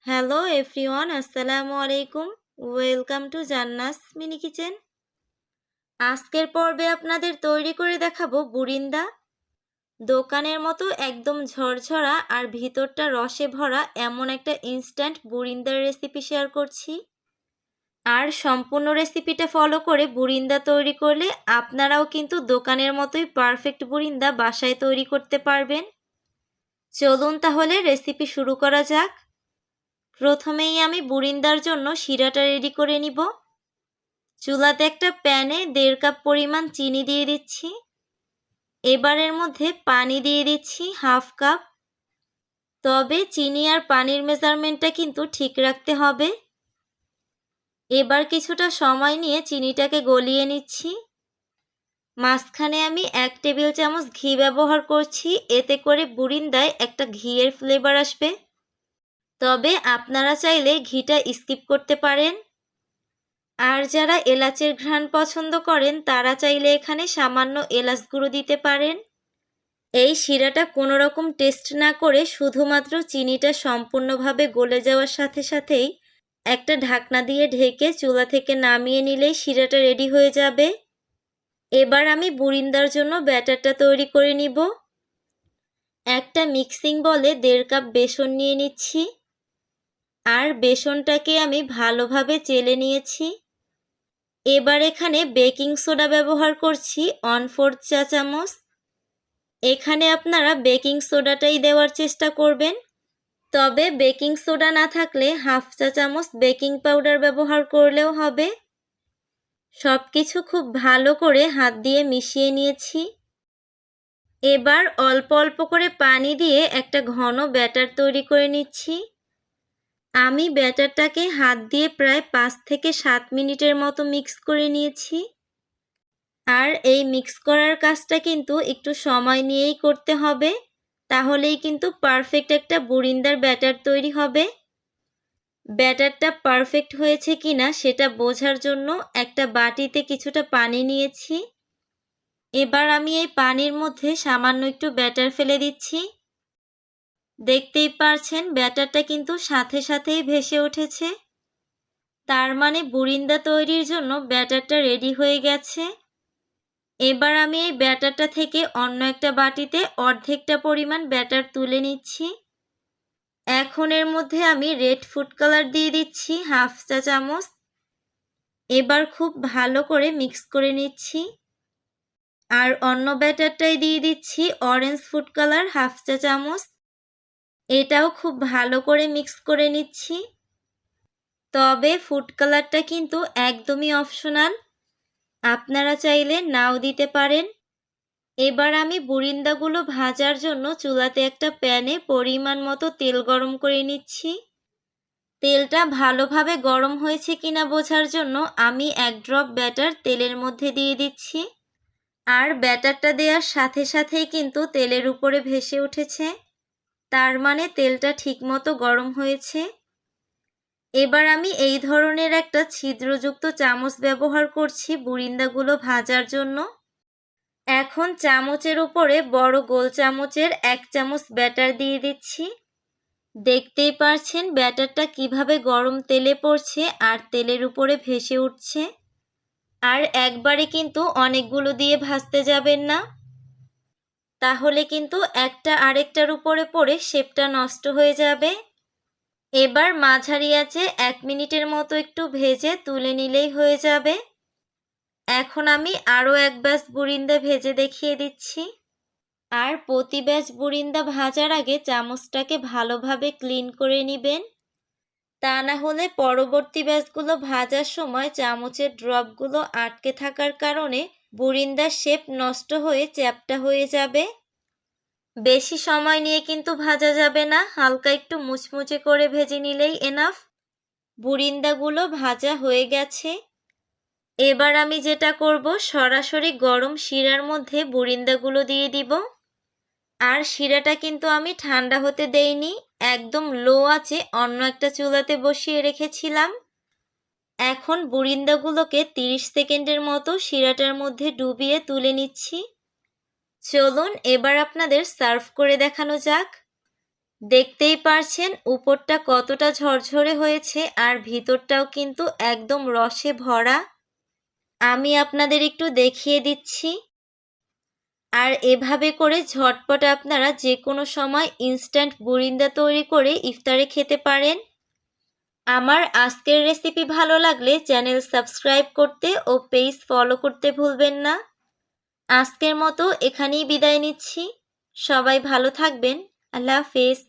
Hello everyone, আসসালামু আলাইকুম। Welcome to জান্নাস mini kitchen. আজকের পর্বে আপনাদের তৈরি করে দেখাবো বুরিন্দা। দোকানের মতো একদম ঝরঝরা আর ভিতরটা রসে ভরা এমন একটা ইনস্ট্যান্ট বুরিন্দার রেসিপি শেয়ার করছি। আর সম্পূর্ণ রেসিপিটা ফলো করে বুরিন্দা তৈরি করলে আপনারাও কিন্তু দোকানের মতোই পারফেক্ট বুরিন্দা বাসায় তৈরি করতে পারবেন। চলুন তাহলে রেসিপি শুরু করা যাক। প্রথমেই আমি বুরিন্দার জন্য শিরাটা রেডি করে নিব। চুলাতে একটা প্যানে 1.5 কাপ পরিমাণ চিনি দিয়ে দিচ্ছি। এবার এর মধ্যে পানি দিয়ে দিচ্ছি 1/2 কাপ। তবে চিনি আর পানির মেজারমেন্টটা কিন্তু ঠিক রাখতে হবে। এবার কিছুটা সময় নিয়ে চিনিটাকে গলিয়ে নিচ্ছি। মাঝখানে আমি 1 টেবিল চামচ ঘি ব্যবহার করছি, এতে করে বুরিন্দায় একটা ঘিয়ের ফ্লেভার আসবে। তবে আপনারা চাইলে ঘিটা স্কিপ করতে পারেন। আর যারা এলাচের ঘ্রাণ পছন্দ করেন তারা চাইলে এখানে সামান্য এলাচ গুঁড়ো দিতে পারেন। এই শিরাটা কোনো রকম টেস্ট না করে শুধুমাত্র চিনিটা সম্পূর্ণভাবে গলে যাওয়ার সাথে সাথেই একটা ঢাকনা দিয়ে ঢেকে চুলা থেকে নামিয়ে নিলেই শিরাটা রেডি হয়ে যাবে। এবার আমি বুরিন্দার জন্য ব্যাটারটা তৈরি করে নিব। একটা মিক্সিং বলে 1.5 কাপ বেসন নিয়ে নিচ্ছি। আর বেসনটাকে আমি ভালোভাবে চেলে নিয়েছি। এবার এখানে বেকিং সোডা ব্যবহার করছি 1/4 চা চামচ। এখানে আপনারা বেকিং সোডাটাই দেওয়ার চেষ্টা করবেন। তবে বেকিং সোডা না থাকলে 1/2 চা চামচ বেকিং পাউডার ব্যবহার করলেও হবে। সব কিছু খুব ভালো করে হাত দিয়ে মিশিয়ে নিয়েছি। এবার অল্প অল্প করে পানি দিয়ে একটা ঘন ব্যাটার তৈরি করে নিচ্ছি। আমি ব্যাটারটাকে হাত দিয়ে প্রায় 5 থেকে 7 মিনিটের মতো মিক্স করে নিয়েছি। আর এই মিক্স করার কাজটা কিন্তু একটু সময় নিয়েই করতে হবে, তাহলেই কিন্তু পারফেক্ট একটা বুরিন্দার ব্যাটার তৈরি হবে। ব্যাটারটা পারফেক্ট হয়েছে কিনা সেটা বোঝার জন্য একটা বাটিতে কিছুটা পানি নিয়েছি। এবার আমি এই পানির মধ্যে সামান্য একটু ব্যাটার ফেলে দিচ্ছি। দেখতেই পারছেন ব্যাটারটা কিন্তু সাথে সাথেই ভেসে উঠেছে। তার মানে বুরিন্দা তৈরির জন্য ব্যাটারটা রেডি হয়ে গেছে। এবার আমি এই ব্যাটারটা থেকে অন্য একটা বাটিতে অর্ধেকটা পরিমাণ ব্যাটার তুলে নিচ্ছি। এখন এর মধ্যে আমি রেড ফুড কালার দিয়ে দিচ্ছি 1/2 চা চামচ। এবার খুব ভালো করে মিক্স করে নিচ্ছি। আর অন্য ব্যাটারটাই দিয়ে দিচ্ছি অরেঞ্জ ফুড কালার 1/2 চা চামচ। এটাও খুব ভালো করে মিক্স করে নিচ্ছি। তবে ফুড কালারটা কিন্তু একদমই অপশনাল, আপনারা চাইলে নাও দিতে পারেন। এবার আমি বুরিন্দাগুলো ভাজার জন্য চুলাতে একটা প্যানে পরিমাণ মতো তেল গরম করে নিচ্ছি। তেলটা ভালোভাবে গরম হয়েছে কিনা বোঝার জন্য আমি 1 ড্রপ ব্যাটার তেলের মধ্যে দিয়ে দিচ্ছি। আর ব্যাটারটা দেওয়ার সাথে সাথেই কিন্তু তেলের উপরে ভেসে উঠেছে, তার মানে তেলটা ঠিকমতো গরম হয়েছে। এবার আমি এই ধরনের একটা ছিদ্রযুক্ত চামচ ব্যবহার করছি বুরিন্দাগুলো ভাজার জন্য। এখন চামচের উপরে বড় গোল চামচের 1 চামচ ব্যাটার দিয়ে দিচ্ছি। দেখতেই পারছেন ব্যাটারটা কিভাবে গরম তেলে পড়ছে আর তেলের উপরে ভেসে উঠছে। আর একবারে কিন্তু অনেকগুলো দিয়ে ভাজতে যাবেন না, তাহলে কিন্তু একটা আরেকটার উপরে পড়ে শেপটা নষ্ট হয়ে যাবে। এবার মাঝারি আঁচে 1 মিনিটের মতো একটু ভেজে তুলে নিলেই হয়ে যাবে। এখন আমি আরও 1 ব্যাচ বুরিন্দা ভেজে দেখিয়ে দিচ্ছি। আর প্রতি ব্যাচ বুরিন্দা ভাজার আগে চামচটাকে ভালোভাবে ক্লিন করে নেবেন, তা না হলে পরবর্তী ব্যাচগুলো ভাজার সময় চামচের ড্রপগুলো আটকে থাকার কারণে বুরিন্দার শেপ নষ্ট হয়ে চ্যাপ্টা হয়ে যাবে। বেশি সময় নিয়ে কিন্তু ভাজা যাবে না, হালকা একটু মুচমুচে করে ভেজে নিলেই এনাফ। বুরিন্দাগুলো ভাজা হয়ে গেছে। এবার আমি যেটা করব, সরাসরি গরম শিরার মধ্যে বুরিন্দাগুলো দিয়ে দিব। আর শিরাটা কিন্তু আমি ঠান্ডা হতে দেইনি, একদম লো আঁচে অন্য একটা চুলাতে বসিয়ে রেখেছিলাম। এখন বুরিন্দাগুলোকে 30 সেকেন্ডের মতো শিরাটার মধ্যে ডুবিয়ে তুলে নিচ্ছি। চলুন এবার আপনাদের সার্ভ করে দেখানো যাক। দেখতেই পারছেন উপরটা কতটা ঝরঝরে হয়েছে আর ভিতরটাও কিন্তু একদম রসে ভরা। আমি আপনাদের একটু দেখিয়ে দিচ্ছি। আর এভাবে করে ঝটপট আপনারা যে কোনো সময় ইনস্ট্যান্ট বুরিন্দা তৈরি করে ইফতারে খেতে পারেন। আমার আজকের রেসিপি ভালো লাগলে চ্যানেল সাবস্ক্রাইব করতে ও পেজ ফলো করতে ভুলবেন না। আজকের মতো এখানেই বিদায় নিচ্ছি। সবাই ভালো থাকবেন। আল্লাহ হাফেজ।